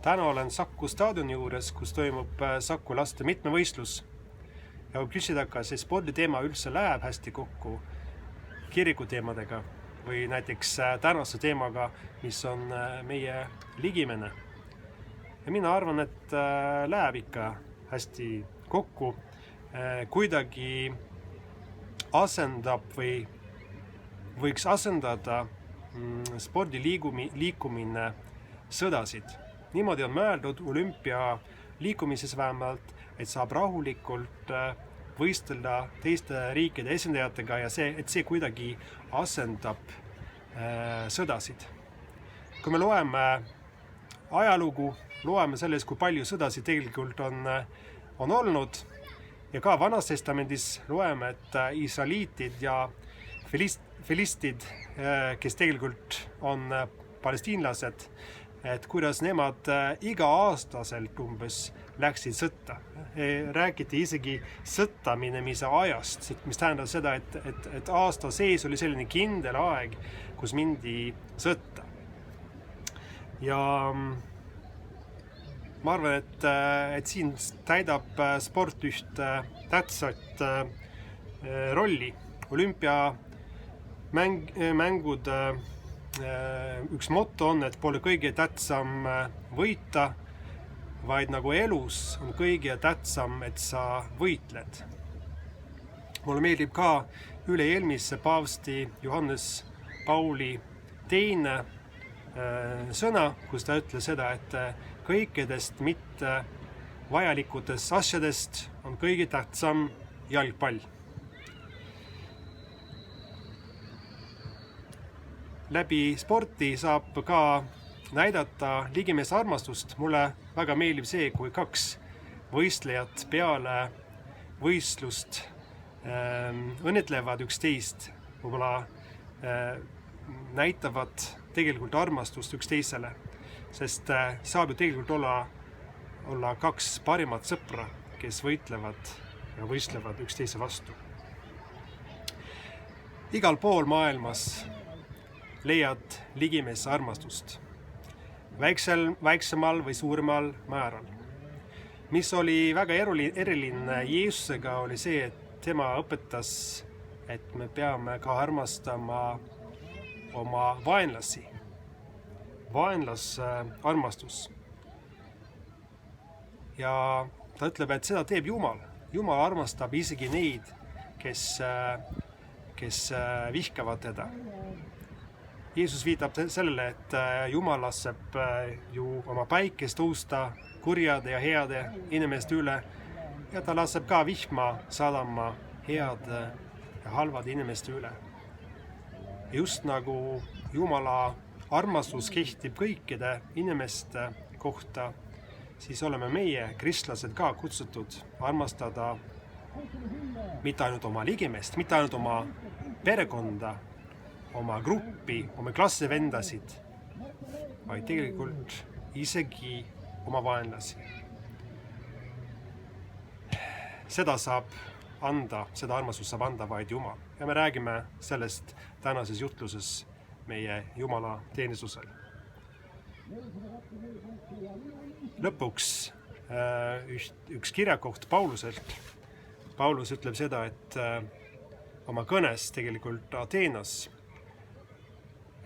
Täna olen Saku staadioni juures, kus toimub Saku laste mitmevõistlus. Ja võib küsida, kas see sporditeema üldse läheb hästi kokku kiriku teemadega või näiteks tänase teemaga, mis on meie ligimene. Ja mina arvan, et läheb ikka hästi kokku. Kuidagi asendab või võiks asendada spordi liikumine sõdasid. Niimoodi on mõeldud olümpia liikumises vähemalt, et saab rahulikult võistelda teiste riikide esindajatega ja et see kuidagi asendab sõdasid. Kui me loeme ajalugu, loeme sellest, kui palju sõdasid tegelikult on olnud ja ka Vanas Testamendis loeme, et israeliitid ja filistid, kes tegelikult on palestiinlased, et kuidas nemad iga-aastaselt umbes läksid sõtta. Räägiti isegi sõtta minemise ajast, mis tähendab seda, et aasta sees oli selline kindel aeg, kus mindi sõtta. Ja ma arvan, et siin täidab sport üht tähtsat rolli. Olümpiamängud üks motto on, et pole kõige tähtsam võita, vaid nagu elus on kõige tähtsam, et sa võitled. Mulle meeldib ka üle-eelmise paavsti Johannes Pauli teine sõna, kus ta ütles seda, et kõikidest mitte vajalikutest asjadest on kõige tähtsam jalgpall. Läbi sporti saab ka näidata ligimeeste armastust. Mulle väga meeldib see, kui kaks võistlejat peale võistlust õnnitlevad üksteist, võib-olla näitavad tegelikult armastust üksteisele, sest saab ju tegelikult olla kaks parimat sõpra, kes võitlevad ja võistlevad üksteise vastu. Igal pool maailmas leiad ligimeeste armastust, väiksemal või suuremal määral. Mis oli väga eriline Jeesusega oli see, et tema õpetas, et me peame ka armastama oma vaenlasi. Vaenlasarmastus. Ja ta ütleb, et seda teeb Jumal. Jumal armastab isegi neid, kes vihkavad teda. Jeesus viitab sellele, et Jumal laseb ju oma päikest tõusta kurjade ja heade inimeste üle ja ta laseb ka vihma sadama heade ja halvade inimeste üle. Just nagu Jumala armastus kehtib kõikide inimeste kohta, siis oleme meie, kristlased, ka kutsutud armastada mitte ainult oma ligimest, mitte ainult oma perekonda, oma gruppi, oma klassivendasid, vaid tegelikult isegi oma vaenlasi. Seda armastust saab anda vaid Jumal. Ja me räägime sellest tänases jutluses meie Jumala teenistusel. Lõpuks üks kirjakoht Pauluselt. Paulus ütleb seda, et oma kõnes tegelikult Ateenas,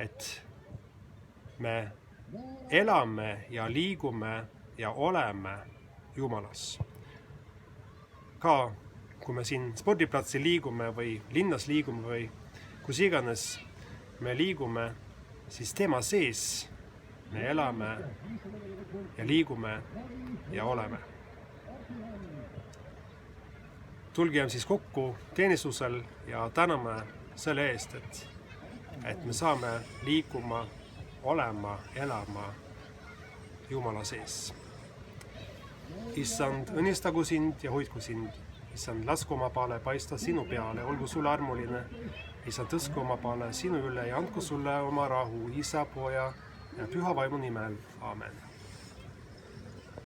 et me elame ja liigume ja oleme Jumalas. Ka kui me siin spordiplatsil liigume või linnas liigume või kus iganes me liigume, siis tema sees me elame ja liigume ja oleme. Tulgem siis kokku teenistusel ja täname selle eest, et me saame liikuma, olema, elama Jumala sees. Issand, õnnistagu sind ja hoidku sind. Issand, lasku oma paale paista sinu peale, olgu sulle armuline. Issand, tõsku oma paale sinu üle ja andku sulle oma rahu, Isa, Poja ja Püha Vaimu nimel. Aamen.